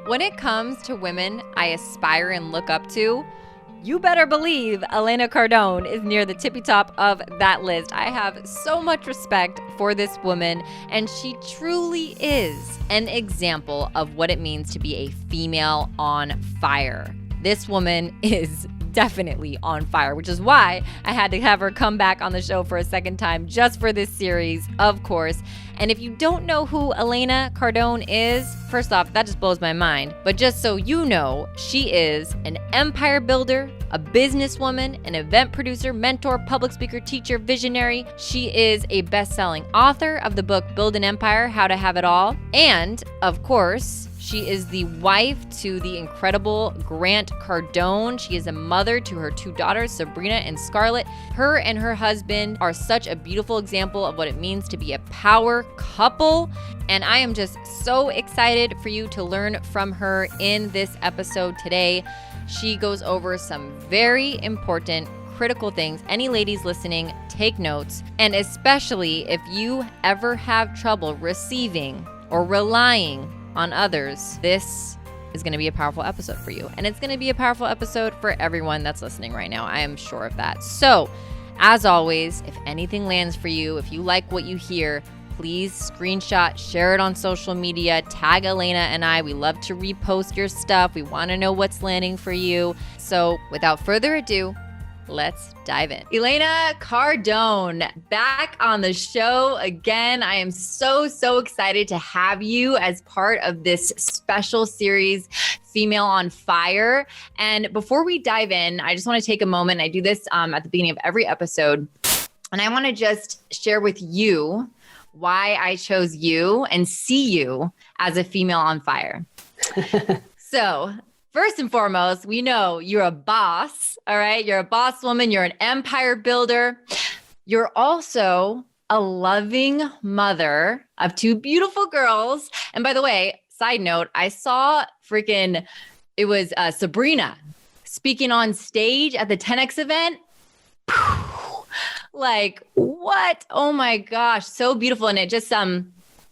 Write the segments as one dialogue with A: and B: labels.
A: When it comes to women I aspire and look up to, you better believe Elena Cardone is near the tippy top of that list. I have so much respect for this woman, and she truly is an example of what it means to be a female on fire. This woman is definitely on fire, which is why I had to have her come back on the show for a second time just for this series, of course. And if you don't know who Elena Cardone is, first off, that just blows my mind. But just so you know, she is an empire builder, a businesswoman, an event producer, mentor, public speaker, teacher, visionary. She is a best-selling author of the book Build an Empire, How to Have It All. And, of course, she is the wife to the incredible Grant Cardone. She is a mother to her two daughters, Sabrina and Scarlet. Her and her husband are such a beautiful example of what it means to be a power couple. And I am just so excited for you to learn from her in this episode today. She goes over some very important, critical things. Any ladies listening, take notes. And especially if you ever have trouble receiving or relying on others, this is going to be a powerful episode for you. And it's going to be a powerful episode for everyone that's listening right now. I am sure of that. So, as always, if anything lands for you, if you like what you hear, please screenshot, share it on social media, tag Elena and I. We love to repost your stuff. We want to know what's landing for you. So, without further ado, let's dive in. Elena Cardone back on the show again. I am so excited to have you as part of this special series, Female on Fire. And before we dive in, I just want to take a moment. I do this at the beginning of every episode. And I want to just share with you why I chose you and see you as a female on fire. So, first and foremost, we know you're a boss, all right? You're a boss woman. You're an empire builder. You're also a loving mother of two beautiful girls. And by the way, side note, I saw it was Sabrina speaking on stage at the 10X event. Like, what? Oh my gosh, so beautiful. And it just,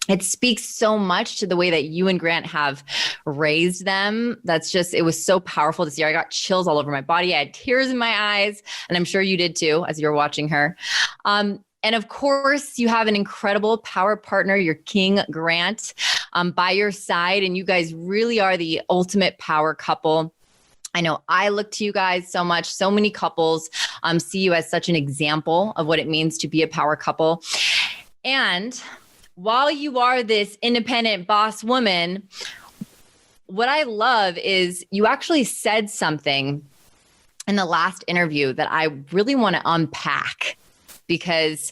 A: it speaks so much to the way that you and Grant have raised them. It was so powerful this year. I got chills all over my body. I had tears in my eyes, and I'm sure you did too, as you're watching her. And of course, you have an incredible power partner, your King Grant, by your side. And you guys really are the ultimate power couple. I know I look to you guys so much. So many couples see you as such an example of what it means to be a power couple. And while you are this independent boss woman, what I love is you actually said something in the last interview that I really want to unpack, because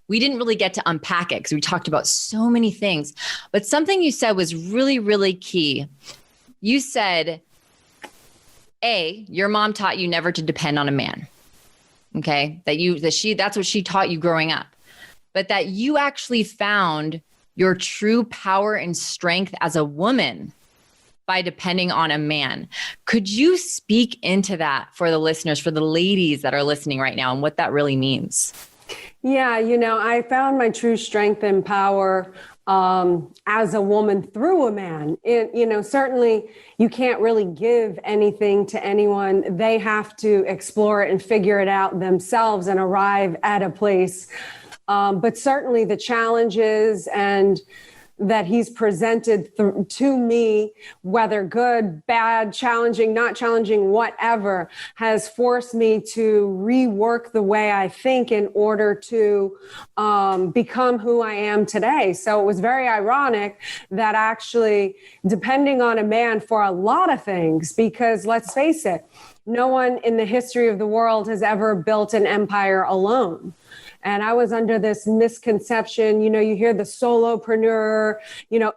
A: we didn't really get to unpack it because we talked about so many things. But something you said was really, really key. You said, your mom taught you never to depend on a man. Okay. That's what she taught you growing up. But that you actually found your true power and strength as a woman by depending on a man. Could you speak into that for the listeners, for the ladies that are listening right now, and what that really means?
B: Yeah, I found my true strength and power as a woman through a man. Certainly you can't really give anything to anyone. They have to explore it and figure it out themselves and arrive at a place. But certainly the challenges and that he's presented to me, whether good, bad, challenging, not challenging, whatever, has forced me to rework the way I think in order to become who I am today. So it was very ironic that actually depending on a man for a lot of things, because let's face it, no one in the history of the world has ever built an empire alone. And I was under this misconception, you hear the solopreneur,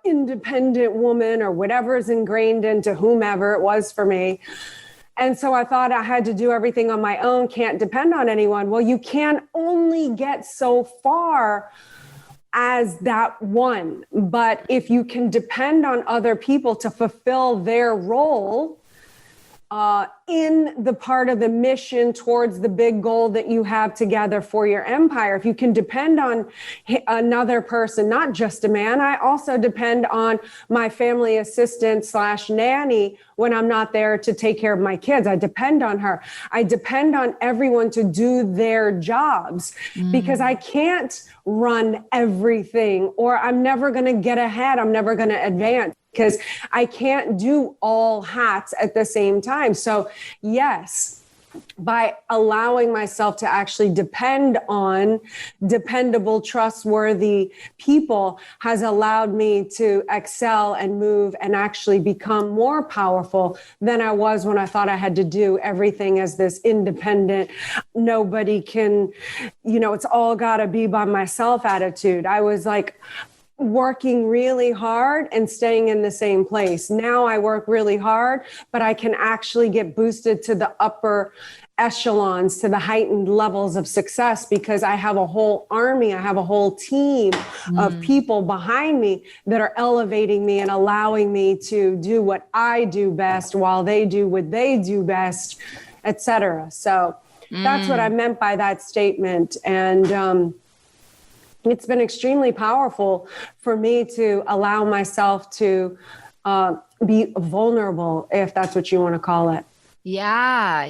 B: independent woman or whatever is ingrained into whomever it was for me. And so I thought I had to do everything on my own, can't depend on anyone. Well, you can only get so far as that one. But if you can depend on other people to fulfill their role, in the part of the mission towards the big goal that you have together for your empire. If you can depend on another person, not just a man, I also depend on my family assistant / nanny when I'm not there to take care of my kids. I depend on her. I depend on everyone to do their jobs because I can't run everything, or I'm never going to get ahead. I'm never going to advance, because I can't do all hats at the same time. So yes, by allowing myself to actually depend on dependable, trustworthy people has allowed me to excel and move and actually become more powerful than I was when I thought I had to do everything as this independent, nobody can, it's all got to be by myself attitude. I was like, working really hard and staying in the same place. Now I work really hard, but I can actually get boosted to the upper echelons, to the heightened levels of success, because I have a whole army, I have a whole team of people behind me that are elevating me and allowing me to do what I do best while they do what they do best, etc. So that's what I meant by that statement. And, it's been extremely powerful for me to allow myself to be vulnerable, if that's what you want to call it.
A: Yeah.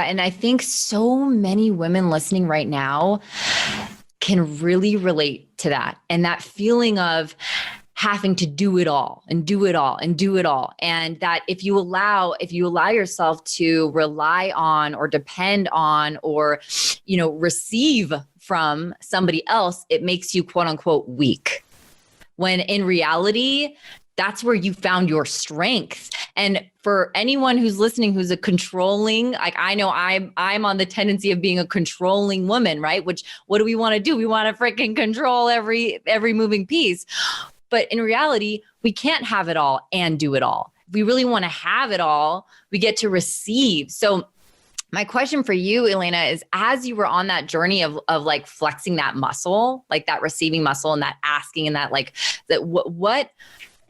A: And I think so many women listening right now can really relate to that. And that feeling of having to do it all and do it all and do it all. And that if you allow yourself to rely on or depend on or, receive from somebody else, it makes you quote unquote weak. When in reality, that's where you found your strength. And for anyone who's listening, who's a controlling, like I know I'm on the tendency of being a controlling woman, right? Which, what do we want to do? We want to freaking control every moving piece. But in reality, we can't have it all and do it all. If we really want to have it all, we get to receive. So my question for you, Elena, is as you were on that journey of like flexing that muscle, like that receiving muscle and that asking and that like that, what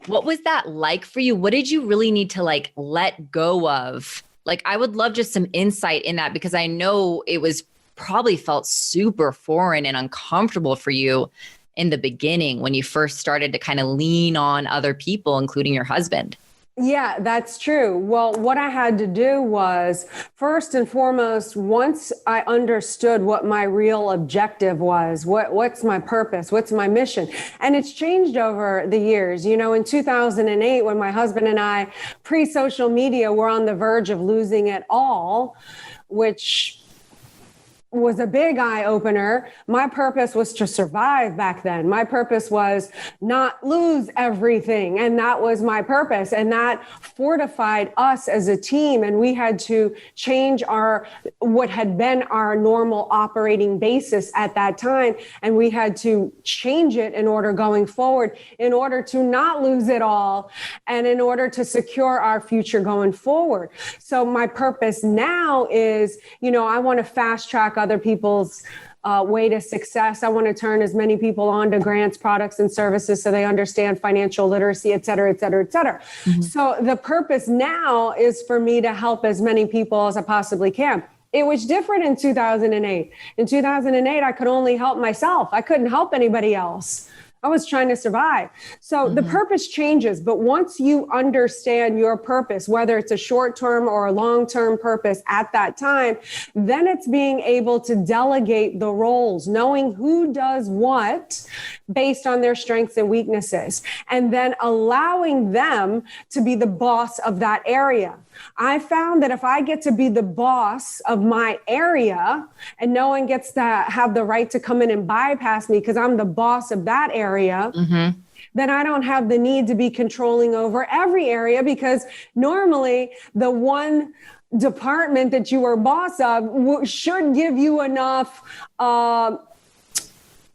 A: was that like for you? What did you really need to like let go of? Like, I would love just some insight in that, because I know it was probably felt super foreign and uncomfortable for you in the beginning when you first started to kind of lean on other people, including your husband.
B: Yeah, that's true. Well, what I had to do was, first and foremost, once I understood what my real objective was, what's my purpose, what's my mission, and it's changed over the years. In 2008, when my husband and I, pre-social media, were on the verge of losing it all, which was a big eye opener. My purpose was to survive back then. My purpose was not lose everything. And that was my purpose. And that fortified us as a team. And we had to change what had been our normal operating basis at that time. And we had to change it in order going forward, in order to not lose it all and in order to secure our future going forward. So my purpose now is, I want to fast track other people's way to success. I want to turn as many people on to Grant's products and services so they understand financial literacy, et cetera, et cetera, et cetera. Mm-hmm. So the purpose now is for me to help as many people as I possibly can. It was different in 2008. In 2008, I could only help myself. I couldn't help anybody else. I was trying to survive. So the purpose changes. But once you understand your purpose, whether it's a short-term or a long-term purpose at that time, then it's being able to delegate the roles, knowing who does what based on their strengths and weaknesses, and then allowing them to be the boss of that area. I found that if I get to be the boss of my area and no one gets to have the right to come in and bypass me because I'm the boss of that area, then I don't have the need to be controlling over every area, because normally the one department that you are boss of should give you enough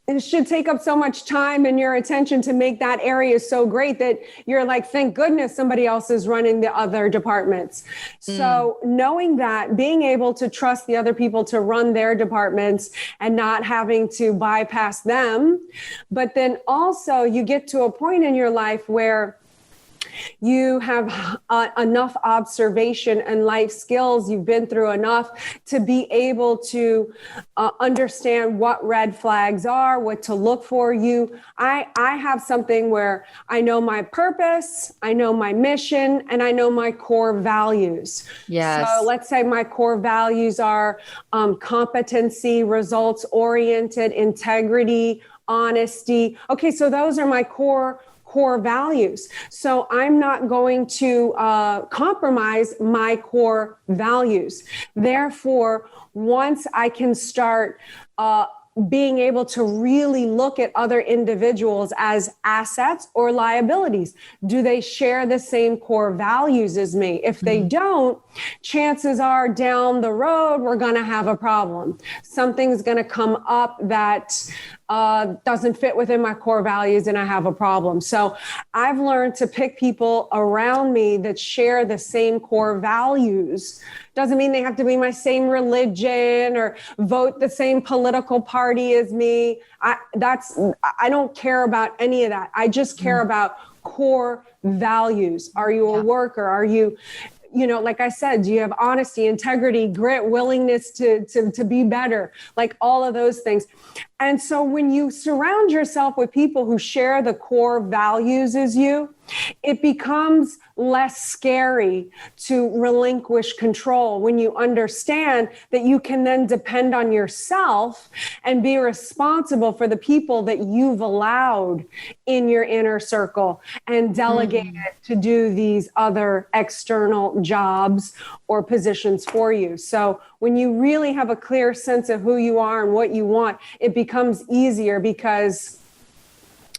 B: it should take up so much time and your attention to make that area so great that you're like, thank goodness somebody else is running the other departments. So knowing that, being able to trust the other people to run their departments and not having to bypass them. But then also you get to a point in your life where You have enough observation and life skills. You've been through enough to be able to understand what red flags are, what to look for. I have something where I know my purpose, I know my mission, and I know my core values.
A: Yes.
B: So let's say my core values are competency, results oriented, integrity, honesty. Okay, so those are my core values. So I'm not going to compromise my core values. Therefore, once I can start being able to really look at other individuals as assets or liabilities. Do they share the same core values as me? If they don't, chances are down the road, we're going to have a problem. Something's going to come up that doesn't fit within my core values and I have a problem. So I've learned to pick people around me that share the same core values. Doesn't mean they have to be my same religion or vote the same political party as me. I don't care about any of that. I just care about core values. Are you a worker? Are you, like I said, do you have honesty, integrity, grit, willingness to be better? Like all of those things. And so when you surround yourself with people who share the core values as you, it becomes less scary to relinquish control when you understand that you can then depend on yourself and be responsible for the people that you've allowed in your inner circle and delegated to do these other external jobs or positions for you. So when you really have a clear sense of who you are and what you want, it becomes easier because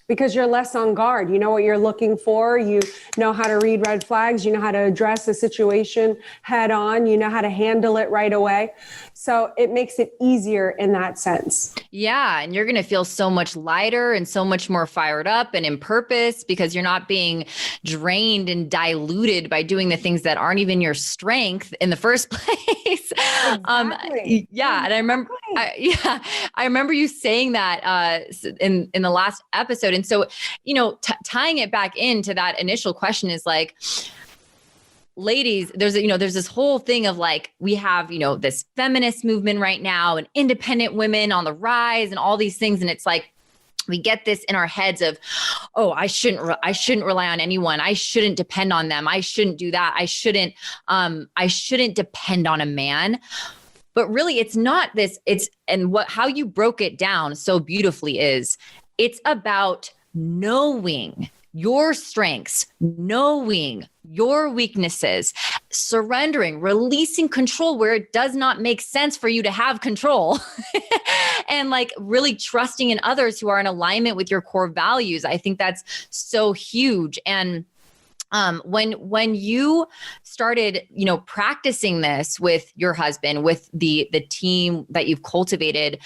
B: you're less on guard. You know what you're looking for. You know how to read red flags. You know how to address a situation head on. You know how to handle it right away. So it makes it easier in that sense.
A: Yeah. And you're going to feel so much lighter and so much more fired up and in purpose because you're not being drained and diluted by doing the things that aren't even your strength in the first place.
B: Exactly.
A: And I remember you saying that in the last episode. And so, tying it back into that initial question is like, ladies, there's this whole thing of like, we have, this feminist movement right now and independent women on the rise and all these things. And it's like, we get this in our heads of, oh, I shouldn't rely on anyone. I shouldn't depend on them. I shouldn't do that. I shouldn't depend on a man. But really it's not this, how you broke it down so beautifully is it's about knowing your strengths, knowing your weaknesses, surrendering, releasing control where it does not make sense for you to have control and like really trusting in others who are in alignment with your core values. I think that's so huge. And when you started, practicing this with your husband, with the team that you've cultivated,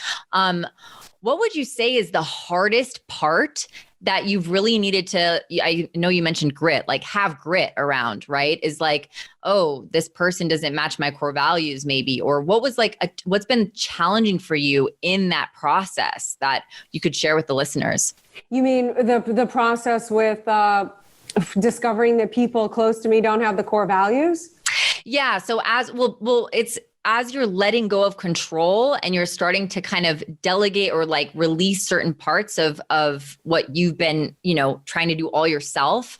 A: what would you say is the hardest part that you've really needed to, I know you mentioned grit, like have grit around, right? Is like, oh, this person doesn't match my core values maybe, or what was like, what's been challenging for you in that process that you could share with the listeners? You
B: mean the process with discovering that people close to me don't have the core values?
A: Yeah. So as you're letting go of control and you're starting to kind of delegate or like release certain parts of what you've been, trying to do all yourself,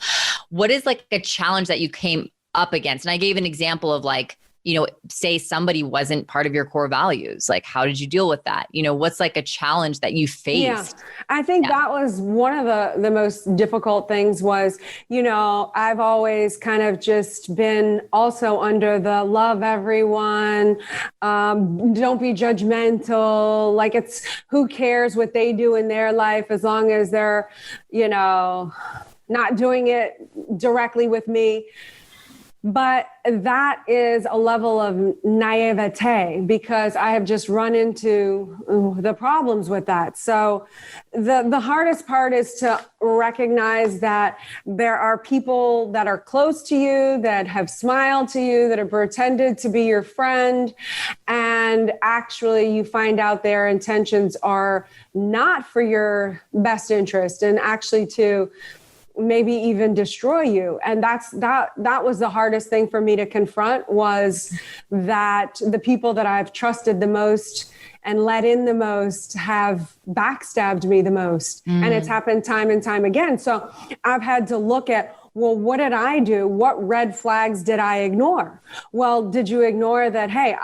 A: what is like a challenge that you came up against? And I gave an example of like, say somebody wasn't part of your core values. Like, how did you deal with that? What's like a challenge that you faced?
B: Yeah, I think that was one of the most difficult things was, I've always kind of just been also under the love everyone, don't be judgmental. Like it's who cares what they do in their life as long as they're, not doing it directly with me. But that is a level of naivete because I have just run into the problems with that. So the hardest part is to recognize that there are people that are close to you, that have smiled to you, that have pretended to be your friend. And actually you find out their intentions are not for your best interest and actually to maybe even destroy you. And that was the hardest thing for me to confront, was that the people that I've trusted the most and let in the most have backstabbed me the most. And it's happened time and time again. So I've had to look at, well, what did I do? What red flags did I ignore? Well, did you ignore that, hey,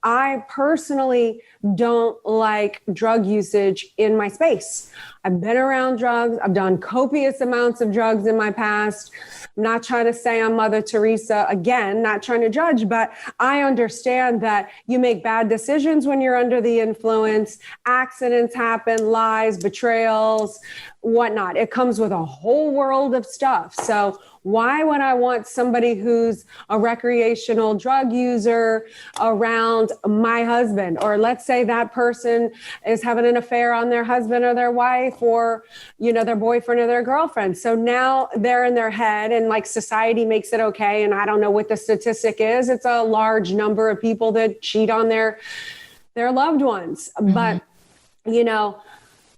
B: I personally don't like drug usage in my space. I've been around drugs. I've done copious amounts of drugs in my past. I'm not trying to say I'm Mother Teresa, again, not trying to judge, but I understand that you make bad decisions when you're under the influence. Accidents happen, lies, betrayals, whatnot. It comes with a whole world of stuff. So why would I want somebody who's a recreational drug user around my husband? Or let's say that person is having an affair on their husband or their wife, or, their boyfriend or their girlfriend. So now they're in their head, and like society makes it okay. And I don't know what the statistic is. It's a large number of people that cheat on their loved ones. But,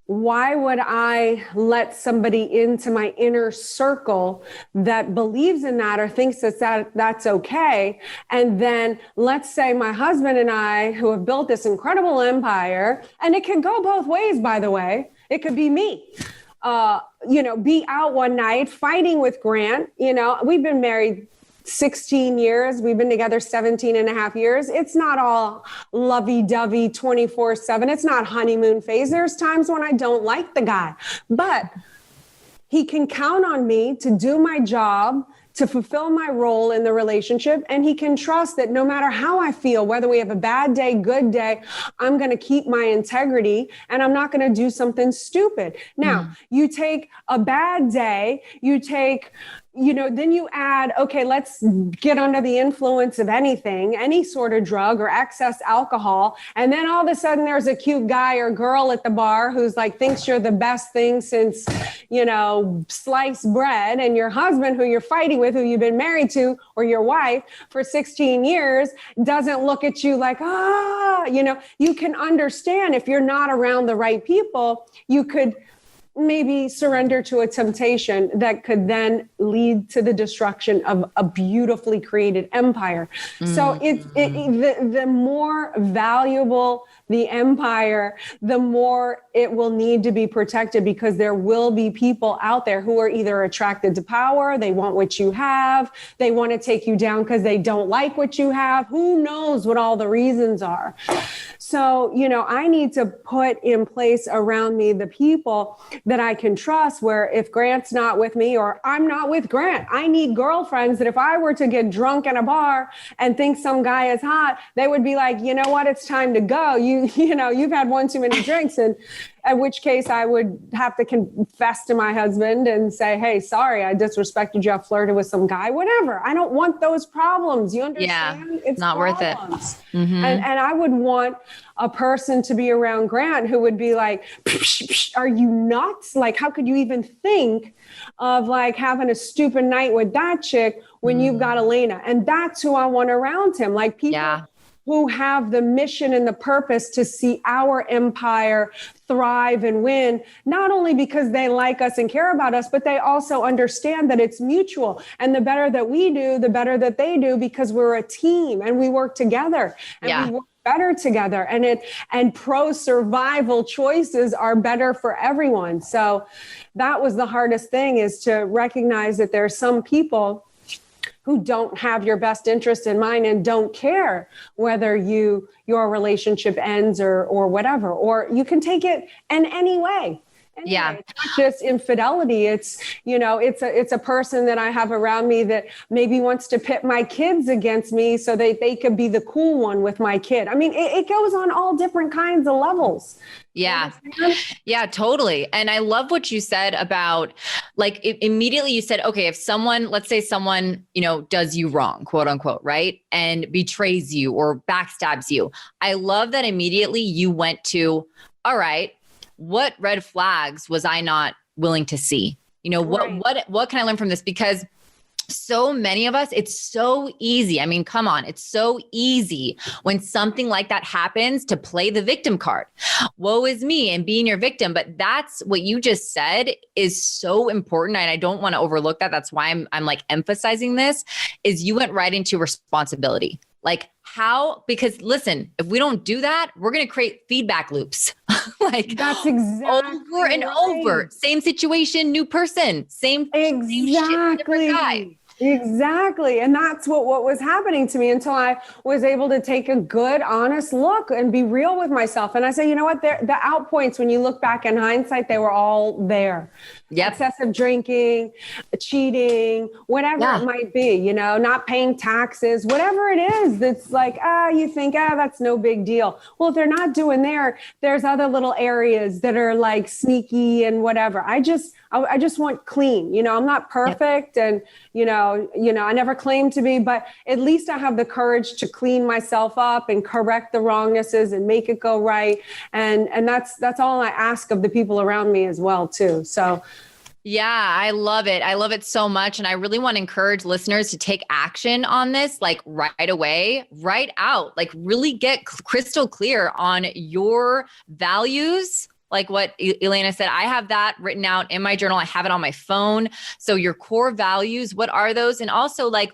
B: why would I let somebody into my inner circle that believes in that or thinks that's okay? And then let's say my husband and I, who have built this incredible empire, and it can go both ways, by the way. It could be me, be out one night fighting with Grant. We've been married 16 years. We've been together 17 and a half years. It's not all lovey-dovey 24/7. It's not honeymoon phase. There's times when I don't like the guy, but he can count on me to do my job, to fulfill my role in the relationship. And he can trust that no matter how I feel, whether we have a bad day, good day, I'm going to keep my integrity and I'm not going to do something stupid. Now, you take a bad day, then you add, okay, let's get under the influence of anything, any sort of drug or excess alcohol. And then all of a sudden there's a cute guy or girl at the bar who's like, thinks you're the best thing since, sliced bread. And your husband, who you're fighting with, who you've been married to, or your wife for 16 years, doesn't look at you like, you can understand if you're not around the right people, you could maybe surrender to a temptation that could then lead to the destruction of a beautifully created empire. So the more valuable the empire, the more it will need to be protected, because there will be people out there who are either attracted to power, they want what you have, they want to take you down because they don't like what you have. Who knows what all the reasons are? So, I need to put in place around me the people that I can trust, where if Grant's not with me or I'm not with Grant, I need girlfriends that if I were to get drunk in a bar and think some guy is hot, they would be like, you know what, it's time to go. You've had one too many drinks. And at which case I would have to confess to my husband and say, hey, sorry, I disrespected you. I flirted with some guy, whatever. I don't want those problems. You understand?
A: Yeah,
B: it's
A: not
B: problems.
A: worth it.
B: And I would want a person to be around Grant who would be like, are you nuts? Like, how could you even think of like having a stupid night with that chick when you've got Elena? And that's who I want around him. Like people who have the mission and the purpose to see our empire thrive and win, not only because they like us and care about us, but they also understand that it's mutual. And the better that we do, the better that they do, because we're a team and we work together and we work better together. And pro survival choices are better for everyone. So that was the hardest thing, is to recognize that there are some people who don't have your best interest in mind and don't care whether your relationship ends or whatever, or you can take it in any way. Anyway, it's not just infidelity. It's, it's a person that I have around me that maybe wants to pit my kids against me so they could be the cool one with my kid. I mean, it goes on all different kinds of levels.
A: Yeah. Yeah, totally. And I love what you said about like, immediately you said, okay, if someone, let's say someone, does you wrong, quote unquote, right? And betrays you or backstabs you. I love that immediately you went to, all right, what red flags was I not willing to see? What can I learn from this? Because so many of us, it's so easy. I mean, come on, it's so easy when something like that happens to play the victim card. Woe is me and being your victim. But that's what you just said is so important. And I don't want to overlook that. That's why I'm like emphasizing this, is you went right into responsibility. Like how, because listen, if we don't do that, we're going to create feedback loops. Like
B: that's exactly
A: over and over. Same situation, new person, same shit, different guy.
B: Exactly. And that's what was happening to me until I was able to take a good, honest look and be real with myself. And I say, you know what, the out points, when you look back in hindsight, they were all there. Yep. Excessive drinking, cheating, whatever it might be, you know, not paying taxes, whatever it is. That's like, you think, that's no big deal. Well, if they're not doing there's other little areas that are like sneaky and whatever. I just want clean, you know, I'm not perfect. And, you know, I never claim to be, but at least I have the courage to clean myself up and correct the wrongnesses and make it go right. And that's all I ask of the people around me as well, too. So
A: yeah, I love it. I love it so much. And I really want to encourage listeners to take action on this, like right away, right out, like really get crystal clear on your values. Like what Elena said, I have that written out in my journal. I have it on my phone. So your core values, what are those? And also like,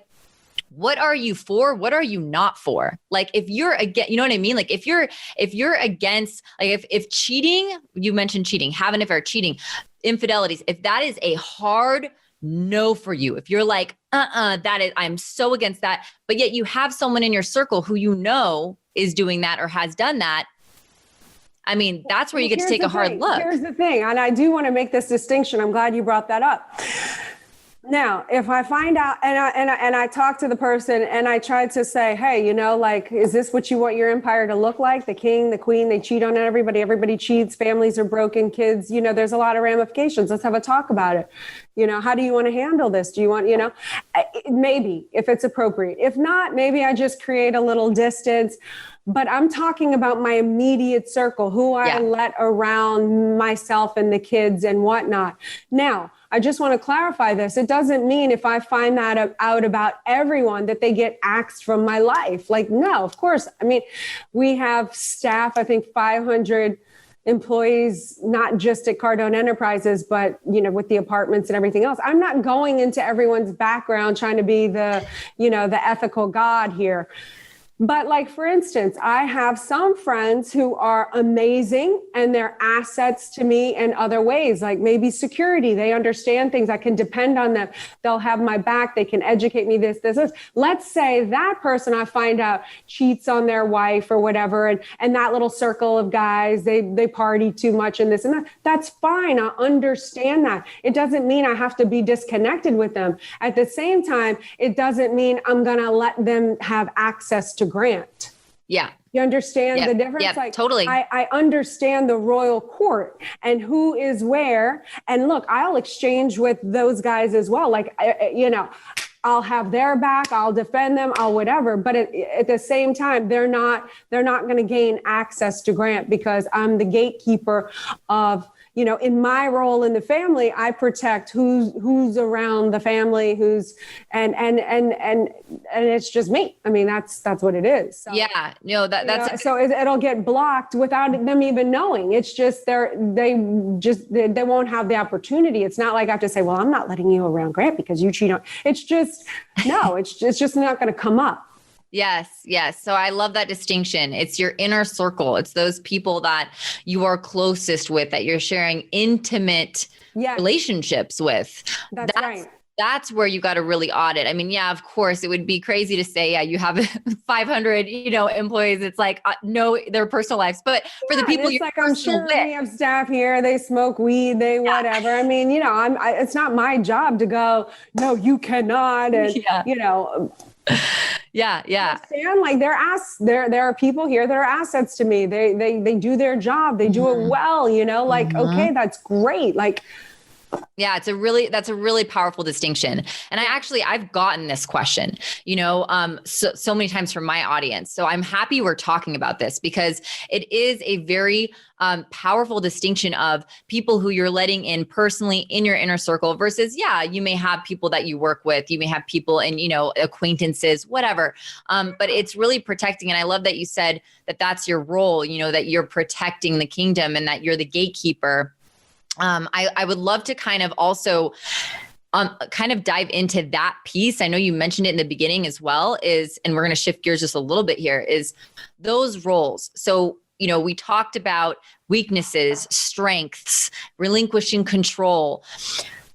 A: what are you for? What are you not for? Like if you're against, you know what I mean? Like if you're against, like if cheating, you mentioned cheating, have an affair, cheating, infidelities, if that is a hard no for you, if you're like, I'm so against that, but yet you have someone in your circle who you know is doing that or has done that, I mean, that's where you get to take a hard look.
B: Here's the thing. And I do want to make this distinction. I'm glad you brought that up. Now, if I find out and I talk to the person and I try to say, hey, you know, like, is this what you want your empire to look like? The king, the queen, they cheat on everybody cheats, families are broken, kids, you know, there's a lot of ramifications. Let's have a talk about it. You know, how do you want to handle this? Do you want, you know, maybe if it's appropriate. If not, maybe I just create a little distance. But I'm talking about my immediate circle, who I let around myself and the kids and whatnot. Now, I just want to clarify this. It doesn't mean if I find that out about everyone that they get axed from my life. Like, no, of course. I mean, we have staff, I think 500 employees, not just at Cardone Enterprises, but, you know, with the apartments and everything else. I'm not going into everyone's background trying to be the, you know, the ethical God here. But like, for instance, I have some friends who are amazing and they're assets to me in other ways, like maybe security. They understand things. I can depend on them. They'll have my back. They can educate me this. Let's say that person I find out cheats on their wife or whatever. And that little circle of guys, they party too much and this and that. That's fine. I understand that. It doesn't mean I have to be disconnected with them. At the same time, it doesn't mean I'm going to let them have access to Grant.
A: Yeah.
B: You understand the difference?
A: Yeah, like, totally.
B: I understand the royal court and who is where. And look, I'll exchange with those guys as well. Like, you know, I'll have their back. I'll defend them. I'll whatever. But at the same time, they're not going to gain access to Grant because I'm the gatekeeper of, you know, in my role in the family, I protect who's around the family, and it's just me. I mean, that's what it is. So,
A: yeah, no, that's
B: so it'll get blocked without them even knowing. It's just they won't have the opportunity. It's not like I have to say, well, I'm not letting you around Grant because you cheat on. It's just no. It's just not going to come up.
A: Yes. So I love that distinction. It's your inner circle. It's those people that you are closest with, that you're sharing intimate relationships with.
B: That's right.
A: That's where you got to really audit. I mean, yeah, of course, it would be crazy to say, you have 500, you know, employees. It's like, no, their personal lives. But for the people,
B: it's like, I'm sure we have staff here. They smoke weed. They whatever. I mean, you know, it's not my job to go, no, you cannot. And you know.
A: Yeah.
B: Understand? Like there are people here that are assets to me. They do their job. They do it well, you know, like, okay, that's great. Like,
A: Yeah, that's a really powerful distinction. And I've gotten this question, so many times from my audience. So I'm happy we're talking about this because it is a very powerful distinction of people who you're letting in personally in your inner circle versus, you may have people that you work with, you may have people in, acquaintances, whatever. But it's really protecting. And I love that you said that that's your role, that you're protecting the kingdom and that you're the gatekeeper. I would love to kind of also kind of dive into that piece. I know you mentioned it in the beginning as well, and we're going to shift gears just a little bit here, is those roles. So, we talked about weaknesses, strengths, relinquishing control.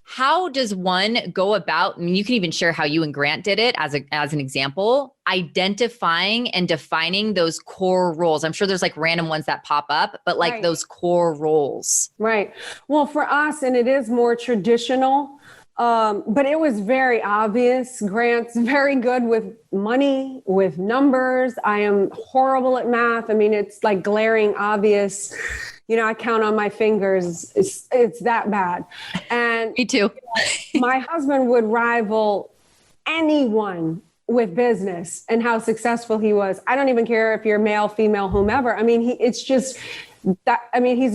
A: How does one go about, you can even share how you and Grant did it as an example, identifying and defining those core roles? I'm sure there's like random ones that pop up, but like those core roles.
B: Right. Well, for us, and it is more traditional, but it was very obvious. Grant's very good with money, with numbers. I am horrible at math. I mean, it's like glaring obvious. I count on my fingers. It's that bad. And
A: me too.
B: My husband would rival anyone with business and how successful he was. I don't even care if you're male, female, whomever. I mean, he's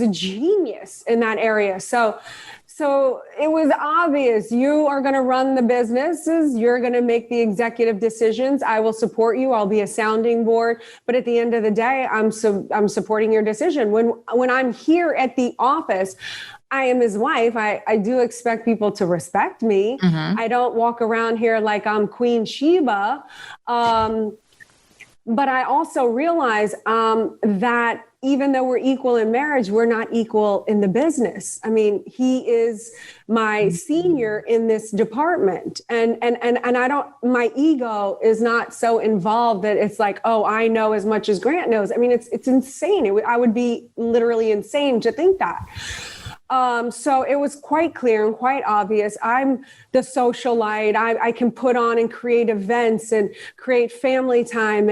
B: a genius in that area. So it was obvious, you are going to run the businesses. You're going to make the executive decisions. I will support you. I'll be a sounding board. But at the end of the day, I'm supporting your decision. When I'm here at the office, I am his wife. I do expect people to respect me. Mm-hmm. I don't walk around here like I'm Queen Sheba. But I also realize that even though we're equal in marriage, we're not equal in the business. I mean, he is my senior in this department. And my ego is not so involved that it's like, oh, I know as much as Grant knows. I mean, it's insane. I would be literally insane to think that. So it was quite clear and quite obvious. I'm the socialite. I can put on and create events and create family time.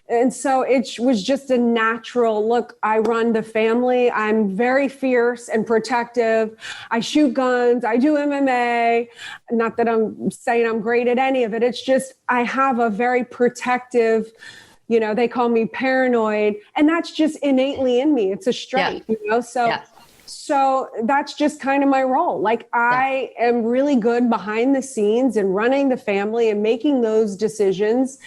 B: And so it was just a natural look. I run the family. I'm very fierce and protective. I shoot guns. I do MMA. Not that I'm saying I'm great at any of it. It's just, I have a very protective, they call me paranoid, and that's just innately in me. It's a strength, so. Yeah. So that's just kind of my role. Like I am really good behind the scenes and running the family and making those decisions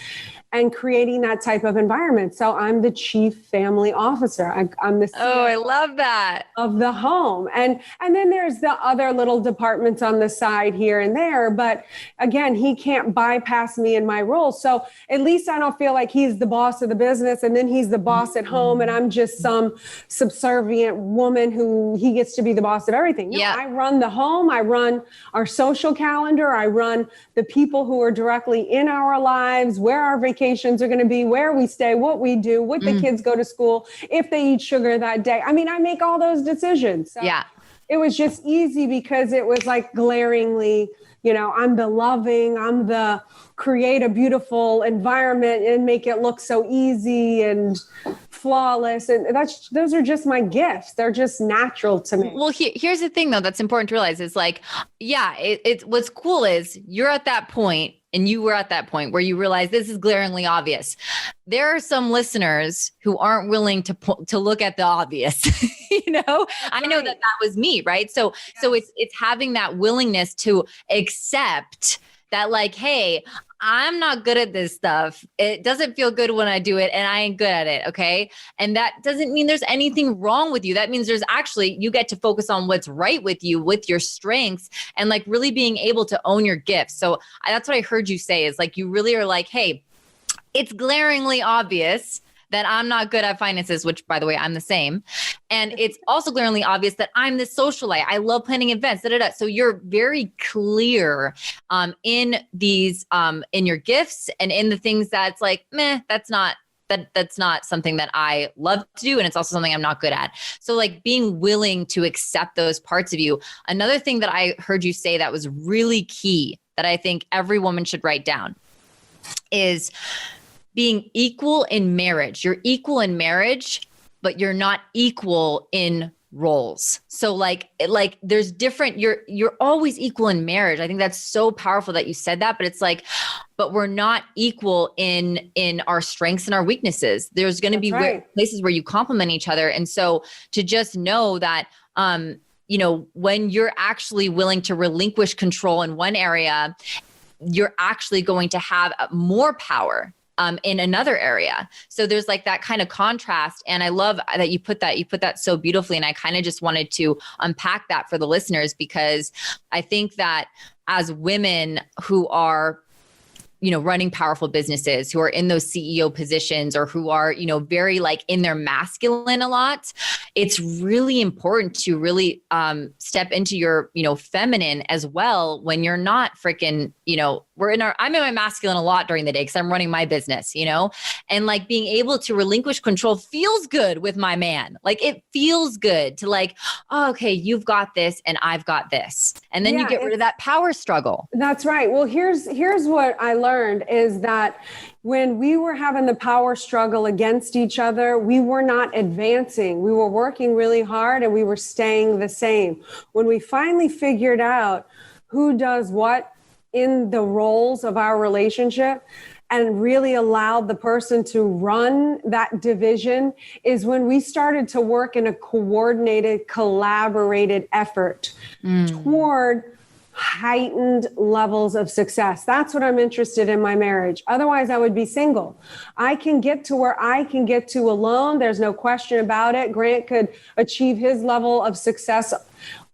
B: and creating that type of environment. So I'm the chief family officer. I'm the CFO
A: I love that.
B: Of the home. And then there's the other little departments on the side here and there. But again, he can't bypass me in my role. So at least I don't feel like he's the boss of the business and then he's the boss at home and I'm just some subservient woman who he gets to be the boss of everything. No, I run the home. I run our social calendar. I run the people who are directly in our lives, where our vacations are going to be, where we stay, what we do, what the kids go to school, if they eat sugar that day. I mean, I make all those decisions. So it was just easy because it was like glaringly, I'm the loving, I'm the create a beautiful environment and make it look so easy and flawless. And those are just my gifts. They're just natural to me.
A: Well, here's the thing though, that's important to realize is like, it's what's cool is you're at that point and you were at that point where you realize this is glaringly obvious. There are some listeners who aren't willing to look at the obvious, I know that was me. Right. So it's having that willingness to accept that like, hey, I'm not good at this stuff. It doesn't feel good when I do it and I ain't good at it. Okay. And that doesn't mean there's anything wrong with you. That means there's actually, you get to focus on what's right with you, with your strengths and like really being able to own your gifts. So that's what I heard you say is like, you really are like, hey, it's glaringly obvious that I'm not good at finances, which by the way, I'm the same. And it's also glaringly obvious that I'm this socialite. I love planning events, So you're very clear in these, in your gifts and in the things that's like, that's not something that I love to do. And it's also something I'm not good at. So like being willing to accept those parts of you. Another thing that I heard you say that was really key that I think every woman should write down is being equal in marriage. You're equal in marriage, but you're not equal in roles. So like there's different, you're always equal in marriage. I think that's so powerful that you said that, but it's like, but we're not equal in our strengths and our weaknesses. There's going to be places where you complement each other. And so to just know that, when you're actually willing to relinquish control in one area, you're actually going to have more power in another area. So there's like that kind of contrast. And I love that you put that so beautifully. And I kind of just wanted to unpack that for the listeners, because I think that as women who are, running powerful businesses, who are in those CEO positions, or who are, very like in their masculine a lot, it's really important to really step into your, feminine as well, when you're not freaking, I'm in my masculine a lot during the day because I'm running my business, and like being able to relinquish control feels good with my man. Like it feels good to like, oh, okay, you've got this and I've got this. And then you get rid of that power struggle.
B: That's right. Well, here's what I learned is that when we were having the power struggle against each other, we were not advancing. We were working really hard and we were staying the same. When we finally figured out who does what in the roles of our relationship and really allowed the person to run that division, is when we started to work in a coordinated, collaborated effort toward heightened levels of success. That's what I'm interested in my marriage. Otherwise, I would be single. I can get to where I can get to alone. There's no question about it. Grant could achieve his level of success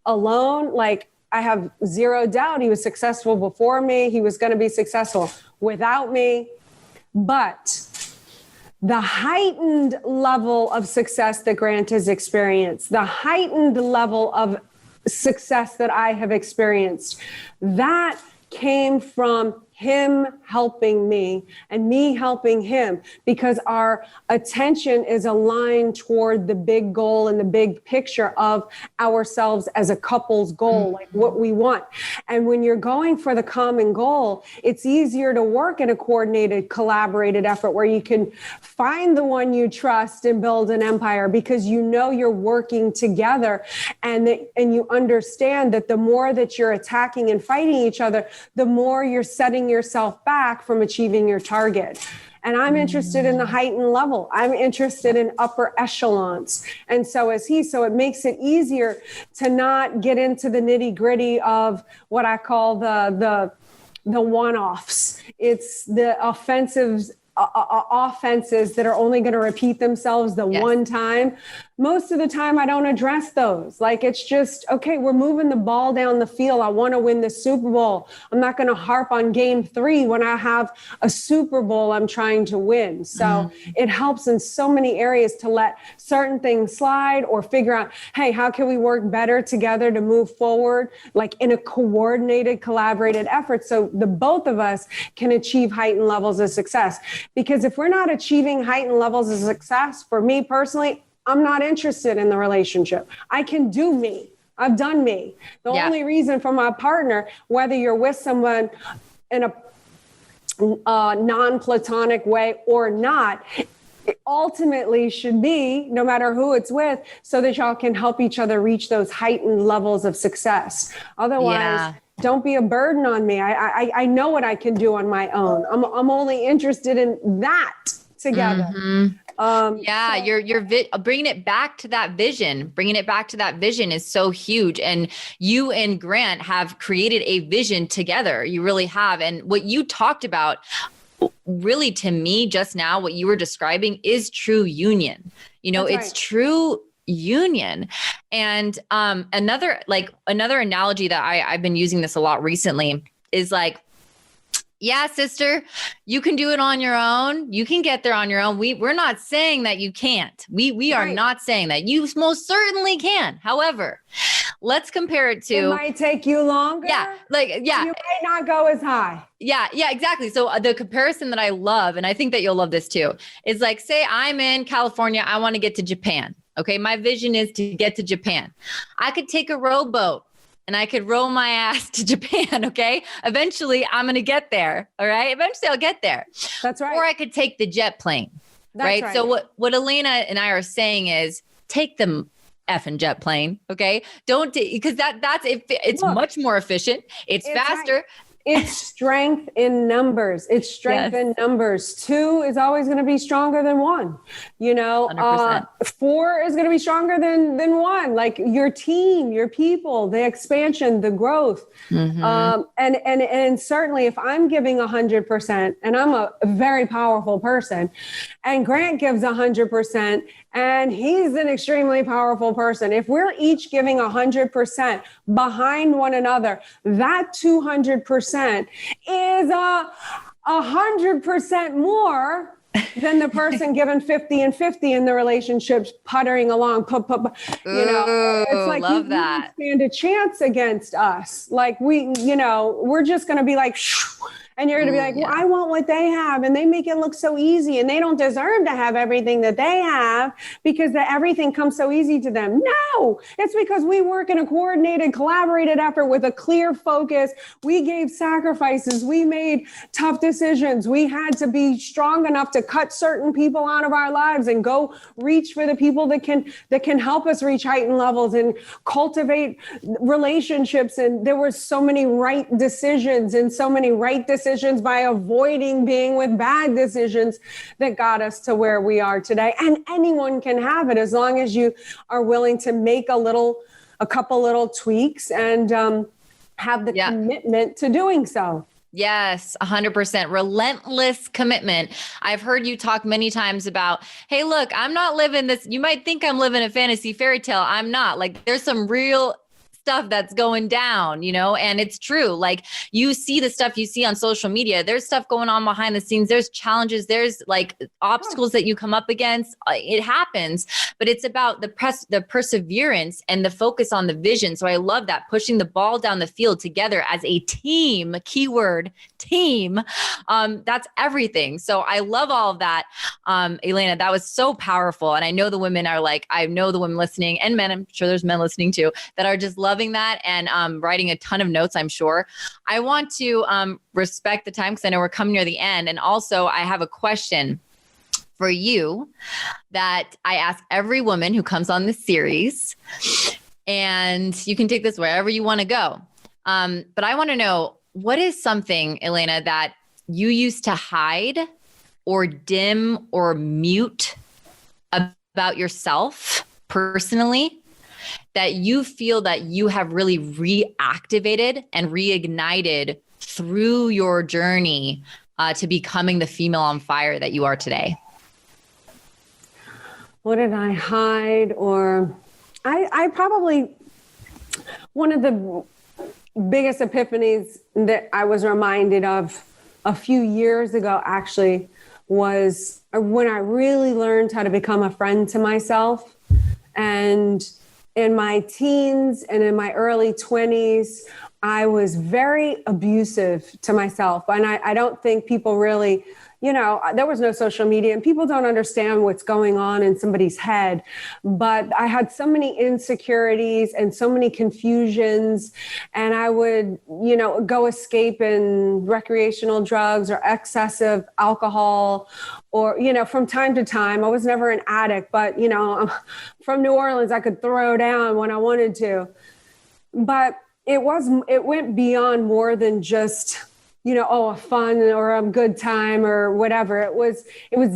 B: alone. Like, I have zero doubt he was successful before me. He was going to be successful without me. But the heightened level of success that Grant has experienced, the heightened level of success that I have experienced, that came from him helping me and me helping him, because our attention is aligned toward the big goal and the big picture of ourselves as a couple's goal, like what we want. And when you're going for the common goal, it's easier to work in a coordinated, collaborated effort where you can find the one you trust and build an empire, because you're working together, and you understand that the more that you're attacking and fighting each other, the more you're setting yourself back from achieving your target. And I'm interested in the heightened level. I'm interested in upper echelons. And so is he. So it makes it easier to not get into the nitty gritty of what I call the one-offs. It's the offenses that are only going to repeat themselves the one time. Most of the time, I don't address those. Like, it's just, okay, we're moving the ball down the field. I want to win the Super Bowl. I'm not going to harp on game 3 when I have a Super Bowl I'm trying to win. So it helps in so many areas to let certain things slide, or figure out, hey, how can we work better together to move forward, like in a coordinated, collaborated effort, so the both of us can achieve heightened levels of success. Because if we're not achieving heightened levels of success, for me personally, I'm not interested in the relationship. I can do me. I've done me. The only reason for my partner, whether you're with someone in a non-platonic way or not, it ultimately should be, no matter who it's with, so that y'all can help each other reach those heightened levels of success. Otherwise, don't be a burden on me. I know what I can do on my own. I'm only interested in that together.
A: You're bringing it back to that vision. Bringing it back to that vision is so huge. And you and Grant have created a vision together. You really have. And what you talked about, really, to me just now, what you were describing is true union. It's true union. And another analogy that I've been using this a lot recently is like, yeah, sister, you can do it on your own. You can get there on your own. We're not saying that you can't. We are not saying that. You most certainly can. However, let's compare it to.
B: It might take you longer. You might not go as high.
A: Yeah, exactly. So the comparison that I love, and I think that you'll love this too, is like, say I'm in California. I want to get to Japan. Okay. My vision is to get to Japan. I could take a rowboat and I could row my ass to Japan. Okay. Eventually I'm going to get there. All right. Eventually I'll get there.
B: That's right.
A: Or I could take the jet plane. Right. So what Elena and I are saying is take the effing jet plane. Okay. Don't, because it's
B: Look,
A: much more efficient. It's faster.
B: It's strength in numbers. It's strength in numbers. 2 is always going to be stronger than 1. 4 is going to be stronger than 1. Like your team, your people, the expansion, the growth. And certainly if I'm giving 100%, and I'm a very powerful person, and Grant gives 100%, and he's an extremely powerful person. If we're each giving 100% behind one another, that 200% is 100% more than the person given 50 and 50 in the relationships puttering along. It's like you don't stand a chance against us. Like we're just going to be like, and you're going to be like, well, I want what they have. And they make it look so easy. And they don't deserve to have everything that they have because everything comes so easy to them. No, it's because we work in a coordinated, collaborated effort with a clear focus. We gave sacrifices. We made tough decisions. We had to be strong enough to cut certain people out of our lives and go reach for the people that can help us reach heightened levels and cultivate relationships. And there were so many right decisions and so many right decisions by avoiding being with bad decisions that got us to where we are today. And anyone can have it as long as you are willing to make a couple little tweaks and have the commitment to doing so.
A: Yes, 100%. Relentless commitment. I've heard you talk many times about, hey, look, I'm not living this. You might think I'm living a fantasy fairy tale. I'm not. Like, there's some real stuff that's going down, and it's true. Like you see the stuff you see on social media, there's stuff going on behind the scenes. There's challenges. There's like obstacles that you come up against. It happens, but it's about the perseverance and the focus on the vision. So I love that, pushing the ball down the field together as a team, keyword team. That's everything. So I love all of that. Elena, that was so powerful. And I know the women are like, I know the women listening and men, I'm sure there's men listening too, that are just loving that and writing a ton of notes, I'm sure. I want to respect the time because I know we're coming near the end. And also I have a question for you that I ask every woman who comes on this series, and you can take this wherever you want to go. But I want to know, what is something, Elena, that you used to hide or dim or mute about yourself personally that you feel that you have really reactivated and reignited through your journey to becoming the female on fire that you are today?
B: What did I hide? Or I probably, one of the biggest epiphanies that I was reminded of a few years ago, actually, was when I really learned how to become a friend to myself. And in my teens and in my early 20s, I was very abusive to myself. And I don't think people really, there was no social media and people don't understand what's going on in somebody's head. But I had so many insecurities and so many confusions, and I would, go escape in recreational drugs or excessive alcohol, or, from time to time. I was never an addict, but, from New Orleans, I could throw down when I wanted to. But it went beyond more than just, a fun or a good time or whatever. It was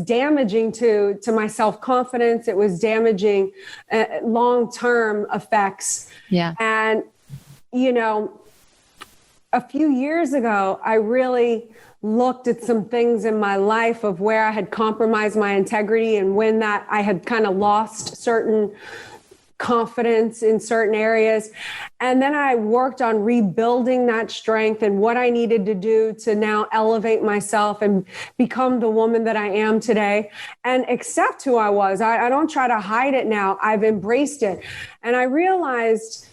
B: damaging to my self-confidence. It was damaging long-term effects.
A: Yeah.
B: And, a few years ago, I really looked at some things in my life of where I had compromised my integrity and when that I had kind of lost certain confidence in certain areas. And then I worked on rebuilding that strength and what I needed to do to now elevate myself and become the woman that I am today and accept who I was. I don't try to hide it now. I've embraced it. And I realized,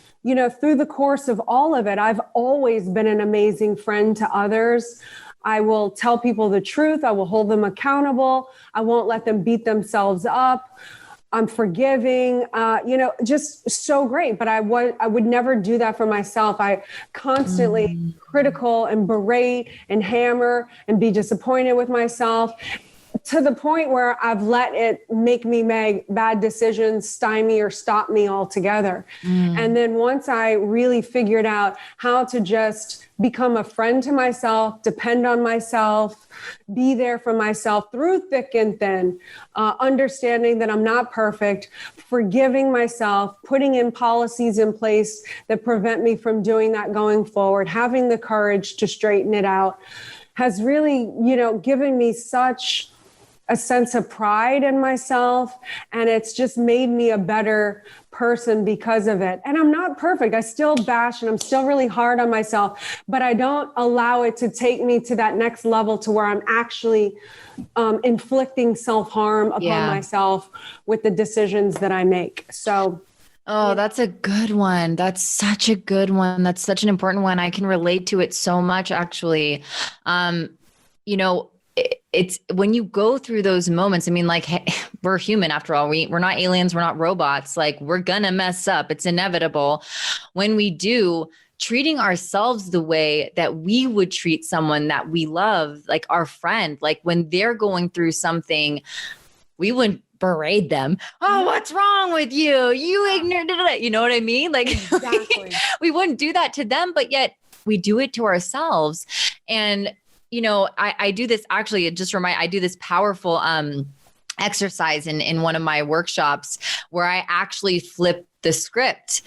B: through the course of all of it, I've always been an amazing friend to others. I will tell people the truth. I will hold them accountable. I won't let them beat themselves up. I'm forgiving, just so great. But I would never do that for myself. I constantly critical and berate and hammer and be disappointed with myself to the point where I've let it make me make bad decisions, stymie or stop me altogether. And then once I really figured out how to just become a friend to myself, depend on myself, be there for myself through thick and thin, understanding that I'm not perfect, forgiving myself, putting in policies in place that prevent me from doing that going forward, having the courage to straighten it out, has really, given me such a sense of pride in myself. And it's just made me a better person because of it. And I'm not perfect. I still bash and I'm still really hard on myself, but I don't allow it to take me to that next level to where I'm actually inflicting self-harm upon myself with the decisions that I make. So
A: that's a good one. That's such a good one. That's such an important one. I can relate to it so much, actually. It's when you go through those moments, I mean, like, hey, we're human after all. We're not aliens. We're not robots. Like, we're gonna mess up. It's inevitable. When we do, treating ourselves the way that we would treat someone that we love, like our friend, like when they're going through something, we wouldn't berate them. Oh, what's wrong with you? You ignorant. You know what I mean? Like,
B: exactly.
A: we wouldn't do that to them, but yet we do it to ourselves. And I do this, actually, I do this powerful exercise in one of my workshops where I actually flip the script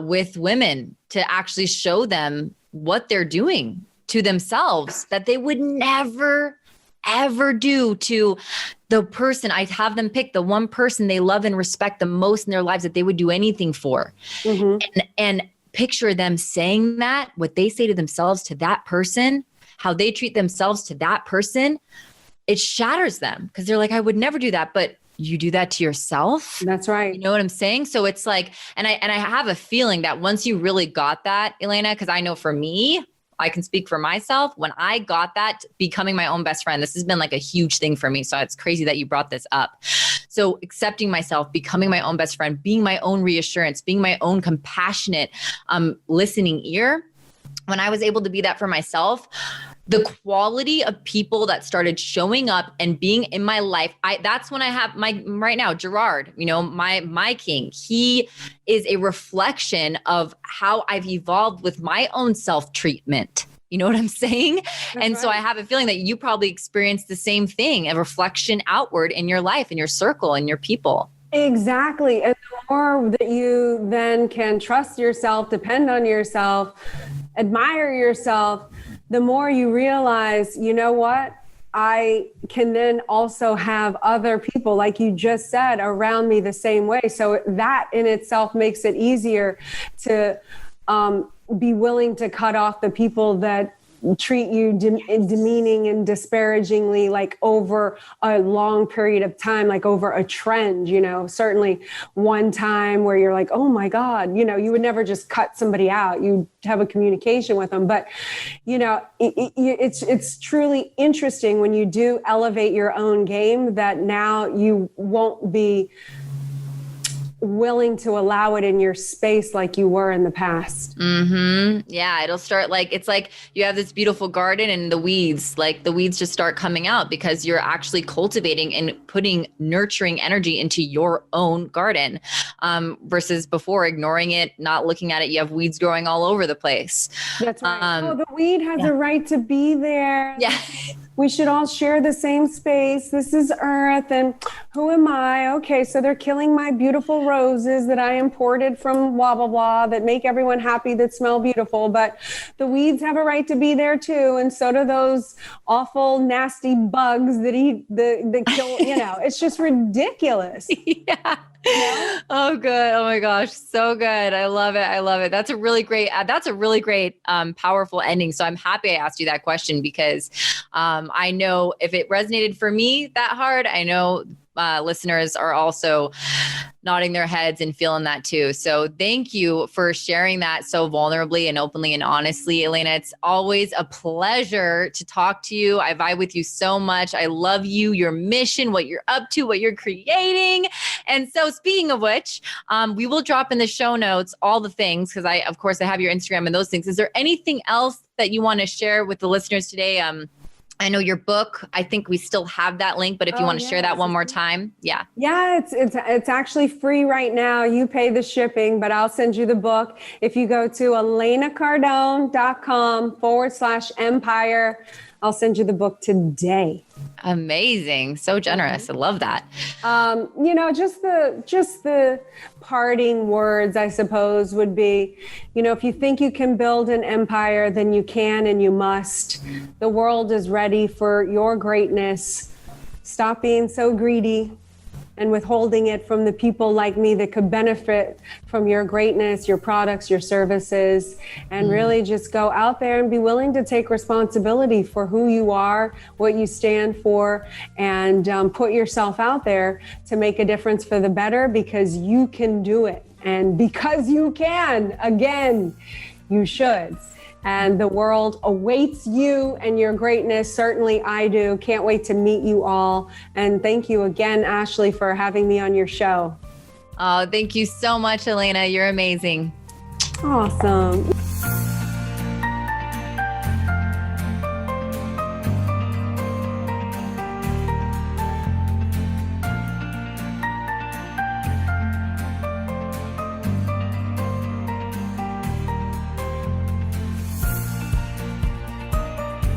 A: with women to actually show them what they're doing to themselves that they would never, ever do to the person. I have them pick the one person they love and respect the most in their lives that they would do anything for. And picture them saying that, what they say to themselves to that person, how they treat themselves to that person, it shatters them because they're like, I would never do that. But you do that to yourself.
B: That's right.
A: You know what I'm saying? So it's like, and I have a feeling that once you really got that, Elena, because I know for me, I can speak for myself. When I got that, becoming my own best friend, this has been like a huge thing for me. So it's crazy that you brought this up. So accepting myself, becoming my own best friend, being my own reassurance, being my own compassionate, listening ear. When I was able to be that for myself, the quality of people that started showing up and being in my life, that's when I have right now, Gerard, my king, he is a reflection of how I've evolved with my own self-treatment. You know what I'm saying? That's so I have a feeling that you probably experienced the same thing, a reflection outward in your life, in your circle, in your people.
B: Exactly. And the more that you then can trust yourself, depend on yourself, admire yourself, the more you realize, you know what? I can then also have other people, like you just said, around me the same way. So that in itself makes it easier to be willing to cut off the people that treat you demeaning and disparagingly, like over a long period of time, like over a trend, certainly one time where you're like, oh my God, you would never just cut somebody out. You have a communication with them. But, it's truly interesting when you do elevate your own game that now you won't be willing to allow it in your space like you were in the past.
A: Yeah, it'll start it's like you have this beautiful garden and the weeds just start coming out because you're actually cultivating and putting nurturing energy into your own garden versus before ignoring it, not looking at it. You have weeds growing all over the place.
B: That's right. The weed has a right to be there.
A: Yeah.
B: We should all share the same space. This is Earth. And who am I? Okay, so they're killing my beautiful roses that I imported from blah, blah, blah, that make everyone happy, that smell beautiful. But the weeds have a right to be there too. And so do those awful, nasty bugs that kill, it's just ridiculous.
A: Yeah. Oh, good. Oh my gosh. So good. I love it. That's a really great, powerful ending. So I'm happy I asked you that question because I know if it resonated for me that hard, I know listeners are also nodding their heads and feeling that too. So thank you for sharing that so vulnerably and openly and honestly, Elena. It's always a pleasure to talk to you. I vibe with you so much. I love you, your mission, what you're up to, what you're creating. And so speaking of which, we will drop in the show notes all the things because I have your Instagram and those things. Is there anything else that you want to share with the listeners today? I know your book, I think we still have that link, but if you want to share that one more time. Yeah.
B: Yeah, it's actually free right now. You pay the shipping, but I'll send you the book. If you go to elenacardone.com/empire, I'll send you the book today.
A: Amazing. So generous. I love that.
B: Just the parting words, I suppose, would be, if you think you can build an empire, then you can and you must. The world is ready for your greatness. Stop being so greedy and withholding it from the people like me that could benefit from your greatness, your products, your services, and really just go out there and be willing to take responsibility for who you are, what you stand for, and put yourself out there to make a difference for the better, because you can do it. And because you can, again, you should. And the world awaits you and your greatness. Certainly I do. Can't wait to meet you all. And thank you again, Ashley, for having me on your show.
A: Oh, thank you so much, Elena. You're amazing.
B: Awesome.